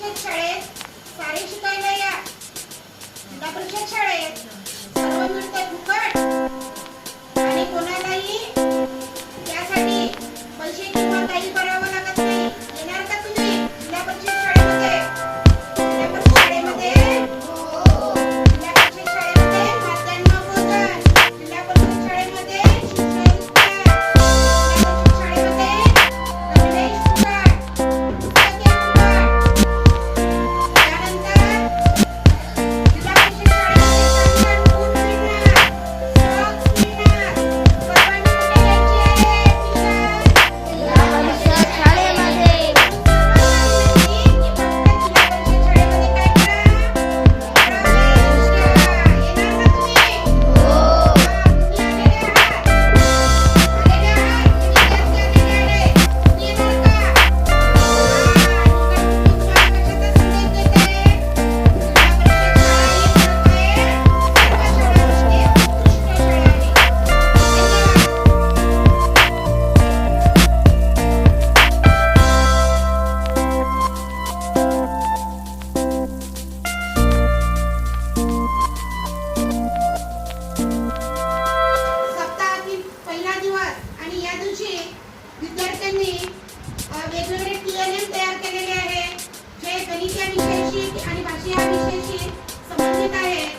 परिषद शाळेत सारे शिकायला या. जिल्हा परिषद शाळेत सर्व मिळते फुकट आणि कोणालाही त्यासाठी पैसे किंवा काही करावं लागत नाही. येणार का तुम्ही जिल्हा परिषद शाळेमध्ये? जिल्हा परिषद शाळेमध्ये जिल्हा परिषद शाळेमध्ये माध्यान्ह भोजन, जिल्हा परिषद शाळेमध्ये शिष्यवृत्त्या, जिल्हा परिषद शाळेमध्ये गणवेश फुकट, पुस्तके फुकट. त्यानंतर जिल्हा परिषद शाळेमध्ये छान बूट मिळणार, सॉक्स मिळणार. सर्वांनी कुठे घ्यायची आहे टी-शर्ट? जिल्हा परिषद शाळेमध्ये सप्ताहातील पहिला दिवस आणि या दिवशी विद्यार्थ्यांनी वेगवेगळे TLM तयार केलेले आहे जे गणित या विषयाशी आणि भाषा या विषयाशी संबंधित आहे.